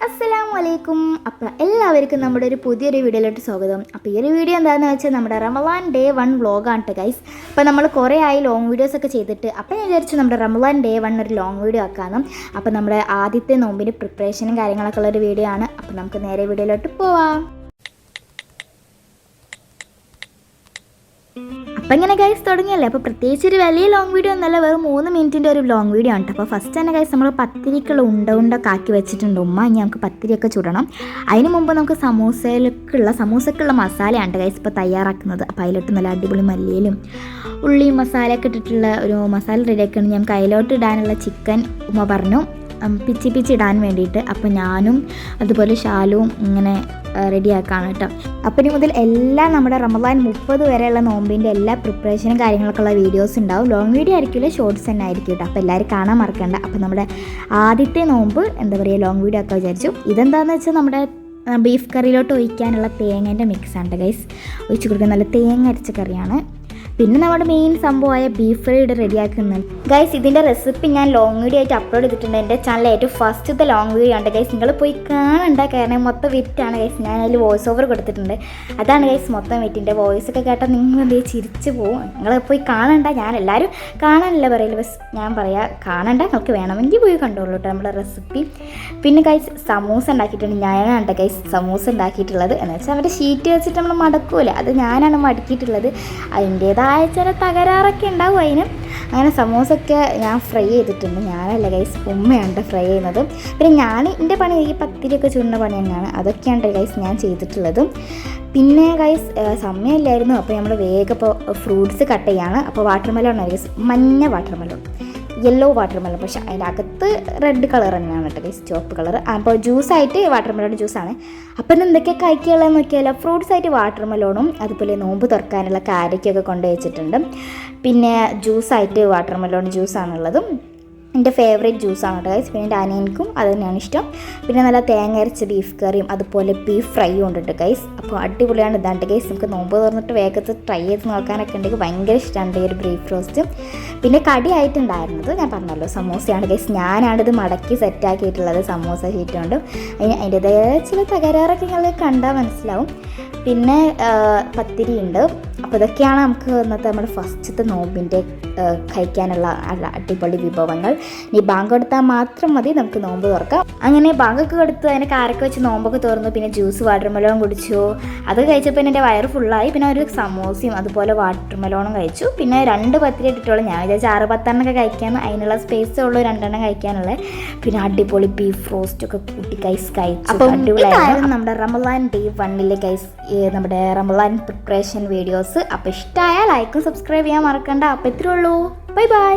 അസ്സലാമലൈക്കും. അപ്പോൾ എല്ലാവർക്കും നമ്മുടെ ഒരു പുതിയൊരു വീഡിയോയിലോട്ട് സ്വാഗതം. അപ്പോൾ ഈ ഒരു വീഡിയോ എന്താണെന്ന് വെച്ചാൽ നമ്മുടെ റമളാൻ ഡേ 1 വ്ളോഗാണ് കേട്ടോ ഗൈസ്. അപ്പോൾ നമ്മൾ കുറേ ആയി ലോങ് വീഡിയോസൊക്കെ ചെയ്തിട്ട് അപ്പോൾ ഞാൻ വിചാരിച്ചു നമ്മുടെ റമളാൻ ഡേ 1 ഒരു ലോങ് വീഡിയോ ആക്കാമെന്നും. അപ്പോൾ നമ്മുടെ ആദ്യത്തെ നോമ്പിൻ്റെ പ്രിപ്പറേഷനും കാര്യങ്ങളൊക്കെ ഉള്ളൊരു വീഡിയോ ആണ്. അപ്പോൾ നമുക്ക് നേരെ വീഡിയോയിലോട്ട് പോവാം. അപ്പോൾ ഇങ്ങനെ ഗൈസ് തുടങ്ങിയല്ലേ. അപ്പോൾ പ്രത്യേകിച്ച് ഒരു വലിയ ലോങ് വീഡിയോ ഒന്നല്ല, വെറും 3 മിനിറ്റിൻ്റെ ഒരു ലോങ് വീഡിയോ ആണ്. അപ്പോൾ ഫസ്റ്റ് തന്നെ ഗൈസ് നമ്മൾ പത്തിരിക്കുള്ള ഉണ്ടൊക്കെ ആക്കി വെച്ചിട്ടുണ്ട് ഉമ്മ. ഇനി നമുക്ക് പത്തിരിയൊക്കെ ചുടണം. അതിന് മുമ്പ് നമുക്ക് സമൂസക്കുള്ള മസാലയാണ് ഗൈസ് ഇപ്പോൾ തയ്യാറാക്കുന്നത്. അപ്പോൾ അതിലോട്ട് നല്ല അടിപൊളി മല്ലിയിലും ഉള്ളിയും മസാലയൊക്കെ ഇട്ടിട്ടുള്ള ഒരു മസാല റെഡിയാക്കണം. ഞങ്ങൾക്ക് അതിലോട്ട് ഇടാനുള്ള ചിക്കൻ ഉമ്മ പറഞ്ഞു പിച്ചി ഇടാൻ വേണ്ടിയിട്ട്. അപ്പോൾ ഞാനും അതുപോലെ ഷാലുവും ഇങ്ങനെ റെഡിയാക്കാണ് കേട്ടോ. അപ്പോൾ ഇനി മുതൽ എല്ലാം നമ്മുടെ റമളാൻ 30 വരെയുള്ള നോമ്പിൻ്റെ എല്ലാ പ്രിപ്പറേഷനും കാര്യങ്ങളൊക്കെ ഉള്ള വീഡിയോസ് ഉണ്ടാവും. ലോങ് വീഡിയോ ആയിരിക്കില്ല, ഷോർട്സ് തന്നെ ആയിരിക്കും കേട്ടോ. അപ്പോൾ എല്ലാവരും കാണാൻ മറക്കണ്ട. അപ്പോൾ നമ്മുടെ ആദ്യത്തെ നോമ്പ് എന്താ പറയുക ലോങ് വീഡിയോ ഒക്കെ വിചാരിച്ചു. ഇതെന്താണെന്ന് വെച്ചാൽ നമ്മുടെ ബീഫ് കറിയിലോട്ട് ഒഴിക്കാനുള്ള തേങ്ങേൻ്റെ മിക്സാണ് ഗൈസ്. ഒഴിച്ച് കൊടുക്കുക നല്ല തേങ്ങ അരച്ച കറിയാണ്. പിന്നെ നമ്മുടെ മെയിൻ സംഭവമായ ബീഫ് ഫ്രൈ ഇവിടെ റെഡിയാക്കുന്നുണ്ട് ഗൈസ്. ഇതിൻ്റെ റെസിപ്പി ഞാൻ ലോങ് വീഡിയോ ആയിട്ട് അപ്ലോഡ് ചെയ്തിട്ടുണ്ട്. എൻ്റെ ചാനൽ ഏറ്റവും ഫസ്റ്റത്തെ ലോങ് വീഡിയോ ആണ് ഗൈസ്. നിങ്ങൾ പോയി കാണണ്ട, കാരണം മൊത്തം വിറ്റാണ് ഗൈസ്. ഞാൻ അതിൽ വോയിസ് ഓവർ കൊടുത്തിട്ടുണ്ട്. അതാണ് ഗൈസ് മൊത്തം വിറ്റിൻ്റെ വോയിസൊക്കെ കേട്ടാൽ നിങ്ങൾ എന്ത് ചിരിച്ച് പോവും. നിങ്ങൾ പോയി കാണണ്ട. ഞാൻ എല്ലാവരും കാണാനല്ല പറയില്ല, ബസ് ഞാൻ പറയാം കാണണ്ട, നിങ്ങൾക്ക് വേണമെങ്കിൽ പോയി കണ്ടോളൂ കേട്ടോ നമ്മുടെ റെസിപ്പി. പിന്നെ ഗൈസ് സമൂസ ഉണ്ടാക്കിയിട്ടുണ്ട്. ഞാനാണ് ഗൈസ് സമൂസ ഉണ്ടാക്കിയിട്ടുള്ളത്. എന്ന് വെച്ചാൽ അവരുടെ ഷീറ്റ് വെച്ചിട്ട് നമ്മൾ മടക്കൂല, അത് ഞാനാണ് മടക്കിയിട്ടുള്ളത്. അതിൻ്റേതായ ചില തകരാറൊക്കെ ഉണ്ടാവും അതിന്. അങ്ങനെ സമൂസൊക്കെ ഞാൻ ഫ്രൈ ചെയ്തിട്ടുണ്ട്. ഞാനല്ല ഗൈസ്, ഉമ്മയാണ് ഫ്രൈ ചെയ്യുന്നത്. പിന്നെ ഞാൻ എൻ്റെ പണി ഈ പത്തിരിയൊക്കെ ചുടുന്ന പണി തന്നെയാണ്. അതൊക്കെയാണ് ഗൈസ് ഞാൻ ചെയ്തിട്ടുള്ളത്. പിന്നെ ഗൈസ് സമയമില്ലായിരുന്നു. അപ്പോൾ നമ്മൾ വേഗം ഇപ്പോൾ ഫ്രൂട്ട്സ് കട്ട് ചെയ്യാണ്. അപ്പോൾ വാട്ടർമെലോൺ ഗൈസ്, മഞ്ഞ വാട്ടർമെലോൺ, യെല്ലോ വാട്ടർമെലൺ, പക്ഷേ അതിൻ്റെ അകത്ത് റെഡ് കളർ തന്നെയാണ് കേട്ടോ ഗൈസ്, ചുവപ്പ് കളർ. അപ്പോൾ ജ്യൂസായിട്ട് വാട്ടർമെലോൺ ജ്യൂസാണ്. അപ്പം ഇന്ന് എന്തൊക്കെയാണ് കഴിക്കാനുള്ളതെന്ന് നോക്കിയാലോ. ഫ്രൂട്ട്സ് ആയിട്ട് വാട്ടർമെലോണും അതുപോലെ നോമ്പ് തുറക്കാനുള്ള കാരക്കൊക്കെ കൊണ്ട് വെച്ചിട്ടുണ്ട്. പിന്നെ ജ്യൂസായിട്ട് വാട്ടർമെലോൺ ജ്യൂസാണുള്ളതും എൻ്റെ ഫേവറേറ്റ് ജ്യൂസാണ് കേട്ടോ ഗൈസ്. പിന്നെ എൻ്റെ അനിയനിക്കും അത് തന്നെയാണ് ഇഷ്ടം. പിന്നെ നല്ല തേങ്ങ അരച്ച ബീഫ് കറിയും അതുപോലെ ബീഫ് ഫ്രൈയും ഉണ്ട് കേട്ടോ ഗൈസ്. അപ്പോൾ അടിപൊളിയാണ് ഇതാണ്ട് ഗൈസ്. നമുക്ക് നോമ്പ് തുറന്നിട്ട് വേഗത്തിൽ ട്രൈ ചെയ്ത് നോക്കാനൊക്കെ ഉണ്ടെങ്കിൽ ഭയങ്കര ഇഷ്ടമാണ് ഈ ഒരു ബീഫ് റോസ്റ്റ്. പിന്നെ കടിയായിട്ടുണ്ടായിരുന്നത് ഞാൻ പറഞ്ഞല്ലോ സമൂസയാണ് ഗൈസ്. ഞാനാണിത് മടക്കി സെറ്റാക്കിയിട്ടുള്ളത് സമൂസ ഷീറ്റ് കൊണ്ട്. അതിൻ്റെതായ ചില തകരാറൊക്കെ നിങ്ങൾ കണ്ടാൽ മനസ്സിലാവും. പിന്നെ പത്തിരി ഉണ്ട്. അപ്പോൾ ഇതൊക്കെയാണ് നമുക്ക് ഇന്നത്തെ നമ്മുടെ ഫസ്റ്റത്തെ നോമ്പിൻ്റെ കഴിക്കാനുള്ള അടിപൊളി വിഭവങ്ങൾ. ഇനി ബാങ്ക് കൊടുത്താൽ മാത്രം മതി നമുക്ക് നോമ്പ് തുറക്കാം. അങ്ങനെ ബാങ്കൊക്കെ കൊടുത്തു, അതിനെ കാരൊക്കെ വെച്ച് നോമ്പൊക്കെ തുറന്നു. പിന്നെ ജ്യൂസ് വാട്ടർമെലോൺ കുടിച്ചു. അത് കഴിച്ചപ്പോൾ എൻ്റെ വയറ് ഫുള്ളായി. പിന്നെ ഒരു സമൂസയും അതുപോലെ വാട്ടർമെലോണും കഴിച്ചു. പിന്നെ 2 പത്തിരി ഇട്ടിട്ടുള്ളൂ. ഞാൻ വിചാരിച്ചു 6-10 കഴിക്കാമെന്ന്. അതിനുള്ള സ്പേസ് ഉള്ളൂ 2 കഴിക്കാനുള്ള. പിന്നെ അടിപൊളി ബീഫ് റോസ്റ്റൊക്കെ കൂട്ടി കഴിച്ചു. അപ്പോൾ അടിപൊളിയായിരുന്നു നമ്മുടെ റമളാൻ ഡേ 1 ഗൈസ് നമ്മുടെ റമളാൻ പ്രിപ്പറേഷൻ വീഡിയോസ്. അപ്പോൾ ഇഷ്ടമായാൽ ലൈക്കും സബ്സ്ക്രൈബ് ചെയ്യാൻ മറക്കണ്ട. അപ്പോൾ ഇത്രയേ ഉള്ളൂ. Bye bye.